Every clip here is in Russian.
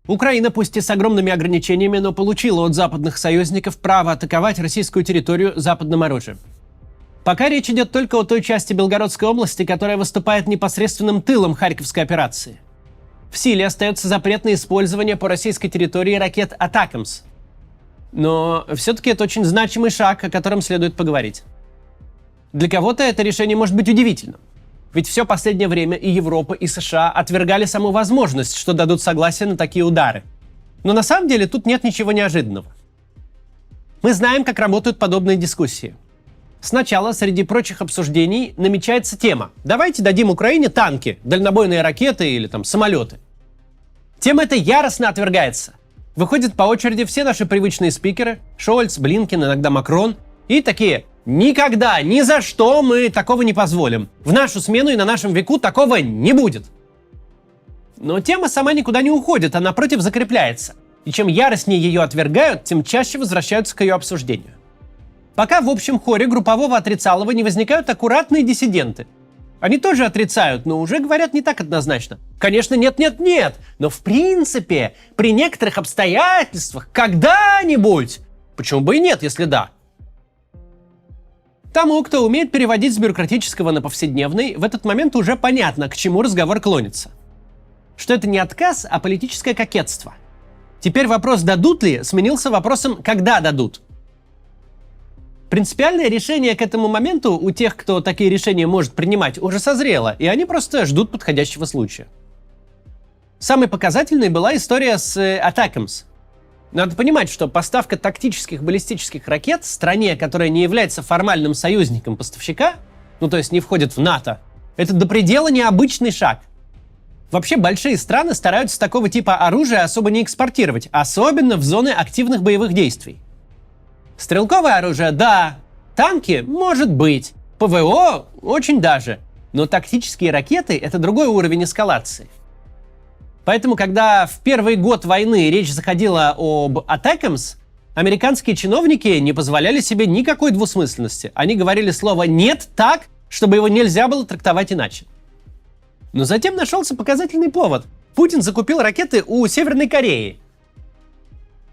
Украина, пусть и с огромными ограничениями, но получила от западных союзников право атаковать российскую территорию западным оружием. Пока речь идет только о той части Белгородской области, которая выступает непосредственным тылом Харьковской операции. В силе остается запрет на использование по российской территории ракет «Атакамс». Но все-таки это очень значимый шаг, о котором следует поговорить. Для кого-то это решение может быть удивительным. Ведь все последнее время и Европа, и США отвергали саму возможность, что дадут согласие на такие удары. Но на самом деле тут нет ничего неожиданного. Мы знаем, как работают подобные дискуссии. Сначала, среди прочих обсуждений, намечается тема: давайте дадим Украине танки, дальнобойные ракеты или самолеты. Тема эта яростно отвергается. Выходят по очереди все наши привычные спикеры: Шольц, Блинкен, иногда Макрон, и такие: никогда, ни за что мы такого не позволим. В нашу смену и на нашем веку такого не будет. Но тема сама никуда не уходит, а напротив закрепляется. И чем яростнее ее отвергают, тем чаще возвращаются к ее обсуждению. Пока в общем хоре группового отрицалова не возникают аккуратные диссиденты. Они тоже отрицают, но уже говорят не так однозначно. Конечно, нет, но в принципе, при некоторых обстоятельствах, когда-нибудь. Почему бы и нет, если да? Тому, кто умеет переводить с бюрократического на повседневный, в этот момент уже понятно, к чему разговор клонится. Что это не отказ, а политическое кокетство. Теперь вопрос «дадут ли» сменился вопросом «когда дадут?». Принципиальное решение к этому моменту у тех, кто такие решения может принимать, уже созрело, и они просто ждут подходящего случая. Самой показательной была история с «Атакамс». Надо понимать, что поставка тактических баллистических ракет стране, которая не является формальным союзником поставщика, то есть не входит в НАТО, это до предела необычный шаг. Вообще большие страны стараются такого типа оружия особо не экспортировать, особенно в зоны активных боевых действий. Стрелковое оружие – да, танки – может быть, ПВО – очень даже, но тактические ракеты – это другой уровень эскалации. Поэтому, когда в первый год войны речь заходила об «Атакамс», американские чиновники не позволяли себе никакой двусмысленности. Они говорили слово «нет» так, чтобы его нельзя было трактовать иначе. Но затем нашелся показательный повод. Путин закупил ракеты у Северной Кореи.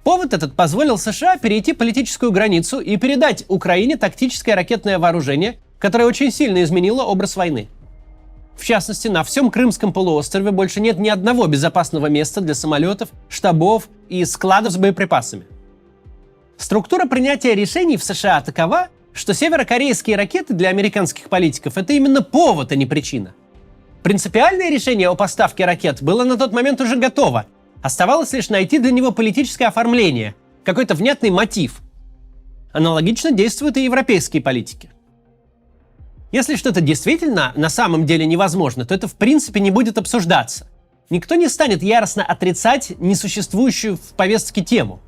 Повод этот позволил США перейти политическую границу и передать Украине тактическое ракетное вооружение, которое очень сильно изменило образ войны. В частности, на всем Крымском полуострове больше нет ни одного безопасного места для самолетов, штабов и складов с боеприпасами. Структура принятия решений в США такова, что северокорейские ракеты для американских политиков – это именно повод, а не причина. Принципиальное решение о поставке ракет было на тот момент уже готово. Оставалось лишь найти для него политическое оформление, какой-то внятный мотив. Аналогично действуют и европейские политики. Если что-то действительно на самом деле невозможно, то это в принципе не будет обсуждаться. Никто не станет яростно отрицать несуществующую в повестке тему.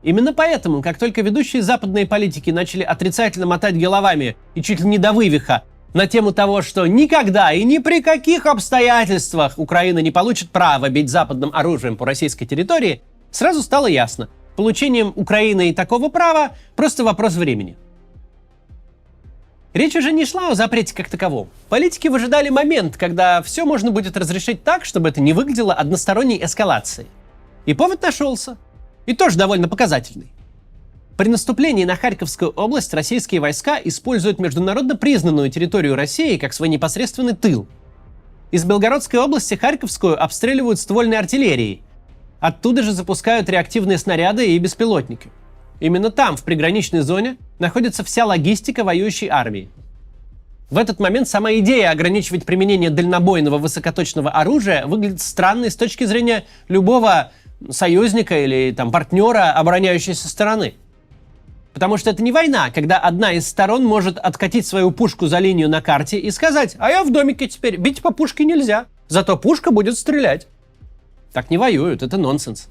Именно поэтому, как только ведущие западные политики начали отрицательно мотать головами и чуть ли не до вывиха на тему того, что никогда и ни при каких обстоятельствах Украина не получит права бить западным оружием по российской территории, сразу стало ясно: получением Украиной такого права просто вопрос времени. Речь уже не шла о запрете как таковом. Политики выжидали момент, когда все можно будет разрешить так, чтобы это не выглядело односторонней эскалацией. И повод нашелся. И тоже довольно показательный. При наступлении на Харьковскую область российские войска используют международно признанную территорию России как свой непосредственный тыл. Из Белгородской области Харьковскую обстреливают ствольной артиллерией. Оттуда же запускают реактивные снаряды и беспилотники. Именно там, в приграничной зоне, находится вся логистика воюющей армии. В этот момент сама идея ограничивать применение дальнобойного высокоточного оружия выглядит странной с точки зрения любого союзника или партнера обороняющейся стороны. Потому что это не война, когда одна из сторон может откатить свою пушку за линию на карте и сказать: а я в домике теперь, бить по пушке нельзя, зато пушка будет стрелять. Так не воюют, это нонсенс.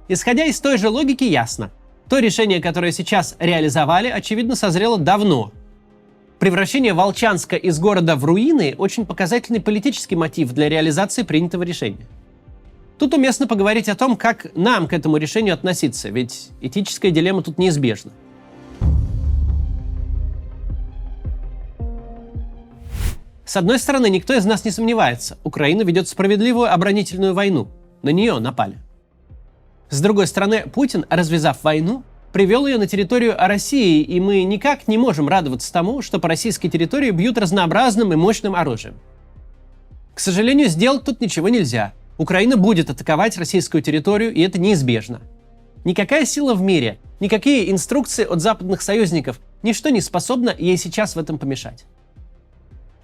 Исходя из той же логики, ясно: то решение, которое сейчас реализовали, очевидно, созрело давно. Превращение Волчанска из города в руины – очень показательный политический мотив для реализации принятого решения. Тут уместно поговорить о том, как нам к этому решению относиться, ведь этическая дилемма тут неизбежна. С одной стороны, никто из нас не сомневается, Украина ведет справедливую оборонительную войну. На нее напали. С другой стороны, Путин, развязав войну, привел ее на территорию России, и мы никак не можем радоваться тому, что по российской территории бьют разнообразным и мощным оружием. К сожалению, сделать тут ничего нельзя. Украина будет атаковать российскую территорию, и это неизбежно. Никакая сила в мире, никакие инструкции от западных союзников, ничто не способно ей сейчас в этом помешать.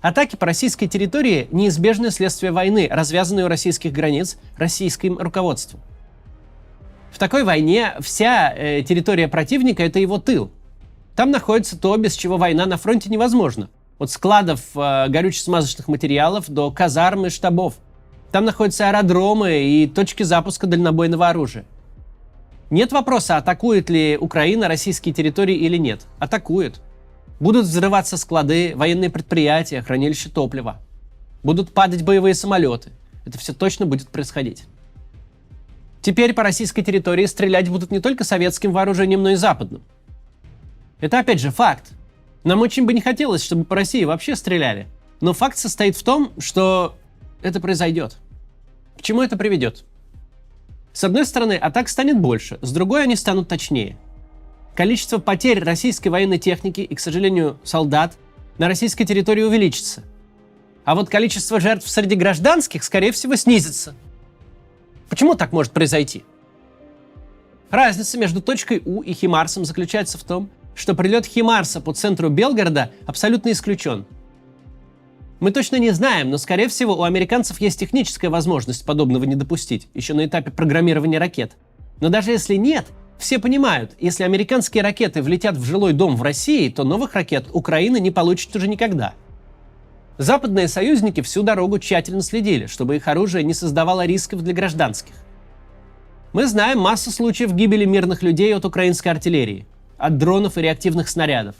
Атаки по российской территории – неизбежное следствие войны, развязанной у российских границ российским руководством. В такой войне вся территория противника – это его тыл. Там находится то, без чего война на фронте невозможна. От складов горюче-смазочных материалов до казарм и штабов. Там находятся аэродромы и точки запуска дальнобойного оружия. Нет вопроса, атакует ли Украина российские территории или нет. Атакует. Будут взрываться склады, военные предприятия, хранилища топлива. Будут падать боевые самолеты. Это все точно будет происходить. Теперь по российской территории стрелять будут не только советским вооружением, но и западным. Это опять же факт. Нам очень бы не хотелось, чтобы по России вообще стреляли. Но факт состоит в том, что это произойдет. К чему это приведет? С одной стороны, атак станет больше, с другой они станут точнее. Количество потерь российской военной техники и, к сожалению, солдат на российской территории увеличится. А вот количество жертв среди гражданских, скорее всего, снизится. Почему так может произойти? Разница между точкой У и Химарсом заключается в том, что прилет Химарса по центру Белгорода абсолютно исключен. Мы точно не знаем, но, скорее всего, у американцев есть техническая возможность подобного не допустить, еще на этапе программирования ракет. Но даже если нет, все понимают, если американские ракеты влетят в жилой дом в России, то новых ракет Украина не получит уже никогда. Западные союзники всю дорогу тщательно следили, чтобы их оружие не создавало рисков для гражданских. Мы знаем массу случаев гибели мирных людей от украинской артиллерии, от дронов и реактивных снарядов.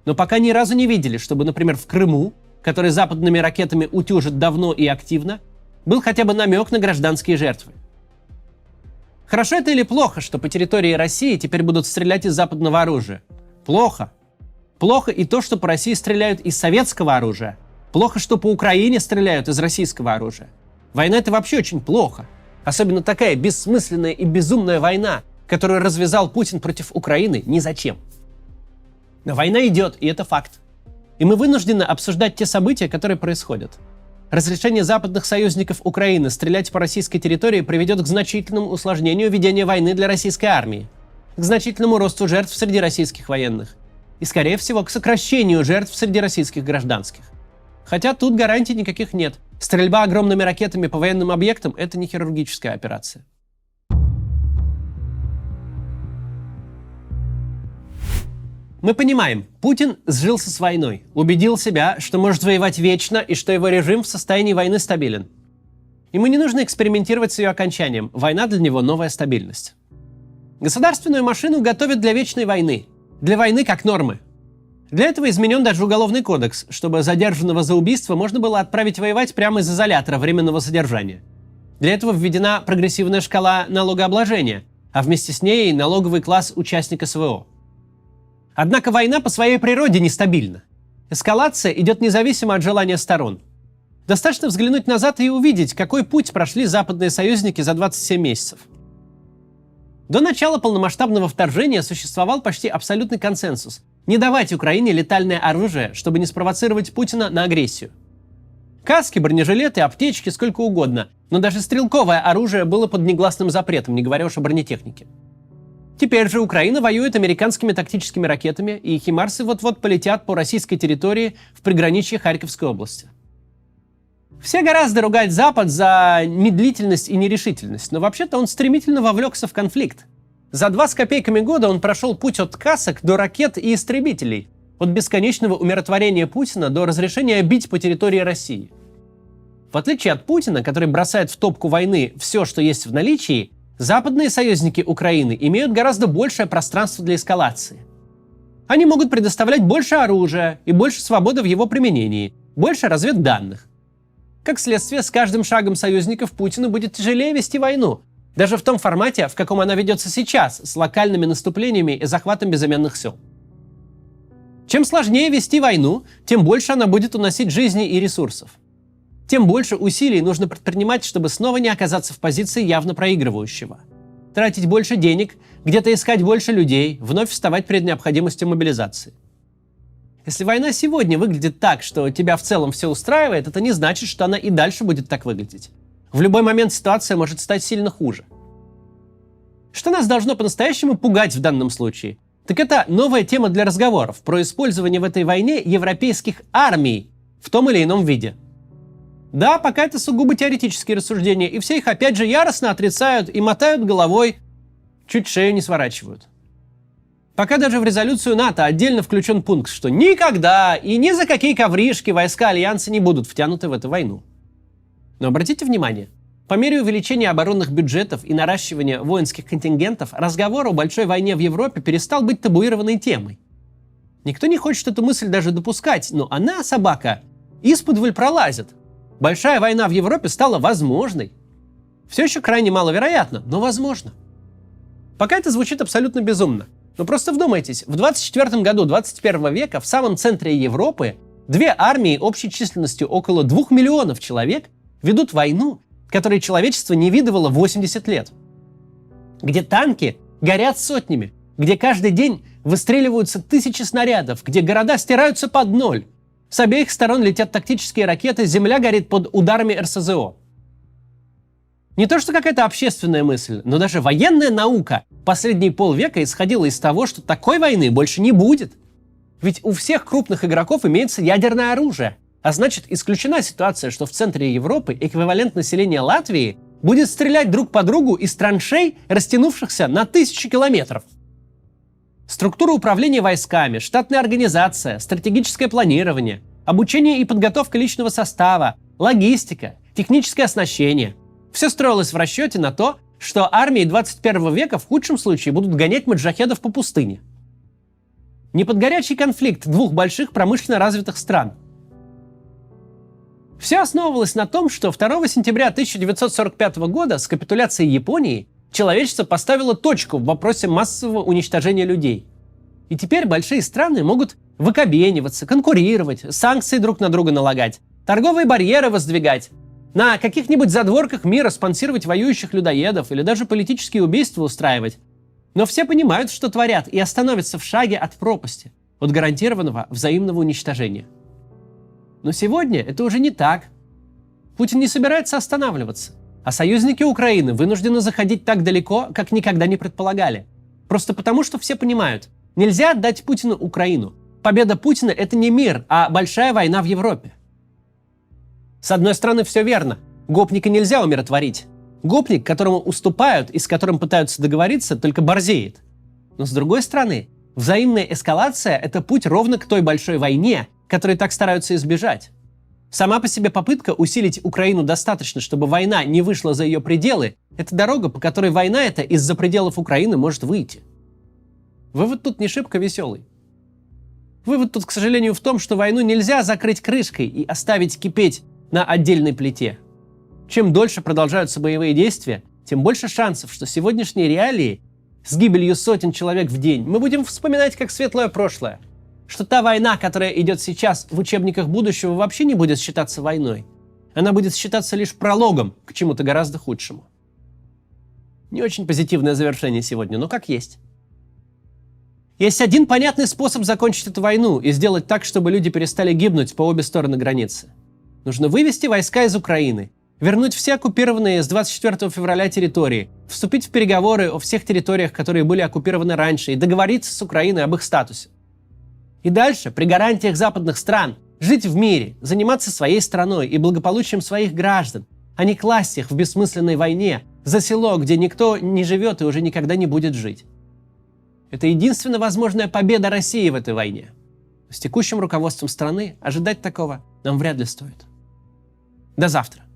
Но пока ни разу не видели, чтобы, например, в Крыму, который западными ракетами утюжит давно и активно, был хотя бы намек на гражданские жертвы. Хорошо это или плохо, что по территории России теперь будут стрелять из западного оружия? Плохо. Плохо и то, что по России стреляют из советского оружия. Плохо, что по Украине стреляют из российского оружия. Война — это вообще очень плохо. Особенно такая бессмысленная и безумная война, которую развязал Путин против Украины ни зачем. Но война идет, и это факт. И мы вынуждены обсуждать те события, которые происходят. Разрешение западных союзников Украины стрелять по российской территории приведет к значительному усложнению ведения войны для российской армии, к значительному росту жертв среди российских военных и, скорее всего, к сокращению жертв среди российских гражданских. Хотя тут гарантий никаких нет. Стрельба огромными ракетами по военным объектам – это не хирургическая операция. Мы понимаем, Путин сжился с войной, убедил себя, что может воевать вечно и что его режим в состоянии войны стабилен. Ему не нужно экспериментировать с ее окончанием, война для него – новая стабильность. Государственную машину готовят для вечной войны, для войны как нормы. Для этого изменен даже Уголовный кодекс, чтобы задержанного за убийство можно было отправить воевать прямо из изолятора временного содержания. Для этого введена прогрессивная шкала налогообложения, а вместе с ней налоговый класс участника СВО. Однако война по своей природе нестабильна. Эскалация идет независимо от желания сторон. Достаточно взглянуть назад и увидеть, какой путь прошли западные союзники за 27 месяцев. До начала полномасштабного вторжения существовал почти абсолютный консенсус – не давать Украине летальное оружие, чтобы не спровоцировать Путина на агрессию. Каски, бронежилеты, аптечки, сколько угодно, но даже стрелковое оружие было под негласным запретом, не говоря уж о бронетехнике. Теперь же Украина воюет американскими тактическими ракетами, и химарсы вот-вот полетят по российской территории в приграничье Харьковской области. Все гораздо ругать Запад за медлительность и нерешительность, но вообще-то он стремительно вовлекся в конфликт. За 2 с копейками года он прошел путь от касок до ракет и истребителей, от бесконечного умиротворения Путина до разрешения бить по территории России. В отличие от Путина, который бросает в топку войны все, что есть в наличии, западные союзники Украины имеют гораздо большее пространство для эскалации. Они могут предоставлять больше оружия и больше свободы в его применении, больше разведданных. Как следствие, с каждым шагом союзников Путину будет тяжелее вести войну, даже в том формате, в каком она ведется сейчас, с локальными наступлениями и захватом безымянных сел. Чем сложнее вести войну, тем больше она будет уносить жизни и ресурсов. тем больше усилий нужно предпринимать, чтобы снова не оказаться в позиции явно проигрывающего. Тратить больше денег, где-то искать больше людей, вновь вставать перед необходимостью мобилизации. Если война сегодня выглядит так, что тебя в целом все устраивает, это не значит, что она и дальше будет так выглядеть. В любой момент ситуация может стать сильно хуже. Что нас должно по-настоящему пугать в данном случае? Так это новая тема для разговоров про использование в этой войне европейских армий в том или ином виде. Да, пока это сугубо теоретические рассуждения, и все их опять же яростно отрицают и мотают головой, чуть шею не сворачивают. Пока даже в резолюцию НАТО отдельно включен пункт, что никогда и ни за какие ковришки войска Альянса не будут втянуты в эту войну. Но обратите внимание, по мере увеличения оборонных бюджетов и наращивания воинских контингентов, разговор о большой войне в Европе перестал быть табуированной темой. Никто не хочет эту мысль даже допускать, но она, собака, исподволь пролазит. Большая война в Европе стала возможной. Все еще крайне маловероятно, но возможно. Пока это звучит абсолютно безумно. Но просто вдумайтесь, в 24 году 21 века в самом центре Европы две армии общей численностью около 2 миллионов человек ведут войну, которой человечество не видывало 80 лет. Где танки горят сотнями, где каждый день выстреливаются тысячи снарядов, где города стираются под ноль. С обеих сторон летят тактические ракеты, земля горит под ударами РСЗО. Не то что какая-то общественная мысль, но даже военная наука последние полвека исходила из того, что такой войны больше не будет. Ведь у всех крупных игроков имеется ядерное оружие, а значит исключена ситуация, что в центре Европы эквивалент населения Латвии будет стрелять друг по другу из траншей, растянувшихся на тысячи километров. Структура управления войсками, штатная организация, стратегическое планирование, обучение и подготовка личного состава, логистика, техническое оснащение – все строилось в расчете на то, что армии 21 века в худшем случае будут гонять маджахедов по пустыне. Не под горячий конфликт двух больших промышленно развитых стран. Все основывалось на том, что 2 сентября 1945 года с капитуляцией Японии человечество поставило точку в вопросе массового уничтожения людей. И теперь большие страны могут выкобениваться, конкурировать, санкции друг на друга налагать, торговые барьеры воздвигать, на каких-нибудь задворках мира спонсировать воюющих людоедов или даже политические убийства устраивать. Но все понимают, что творят, и остановятся в шаге от пропасти, от гарантированного взаимного уничтожения. Но сегодня это уже не так. Путин не собирается останавливаться, а союзники Украины вынуждены заходить так далеко, как никогда не предполагали. Просто потому, что все понимают, нельзя отдать Путину Украину. Победа Путина – это не мир, а большая война в Европе. С одной стороны, все верно. Гопника нельзя умиротворить. Гопник, которому уступают и с которым пытаются договориться, только борзеет. Но с другой стороны, взаимная эскалация – это путь ровно к той большой войне, которой так стараются избежать. Сама по себе попытка усилить Украину достаточно, чтобы война не вышла за ее пределы – это дорога, по которой война эта из-за пределов Украины может выйти. Вывод тут не шибко веселый. Вывод тут, к сожалению, в том, что войну нельзя закрыть крышкой и оставить кипеть на отдельной плите. Чем дольше продолжаются боевые действия, тем больше шансов, что сегодняшние реалии с гибелью сотен человек в день мы будем вспоминать как светлое прошлое. Что та война, которая идет сейчас в учебниках будущего, вообще не будет считаться войной. Она будет считаться лишь прологом к чему-то гораздо худшему. Не очень позитивное завершение сегодня, но как есть. Есть один понятный способ закончить эту войну и сделать так, чтобы люди перестали гибнуть по обе стороны границы. Нужно вывести войска из Украины, вернуть все оккупированные с 24 февраля территории, вступить в переговоры о всех территориях, которые были оккупированы раньше, и договориться с Украиной об их статусе. И дальше, при гарантиях западных стран, жить в мире, заниматься своей страной и благополучием своих граждан, а не класть их в бессмысленной войне за село, где никто не живет и уже никогда не будет жить. Это единственно возможная победа России в этой войне. С текущим руководством страны ожидать такого нам вряд ли стоит. До завтра.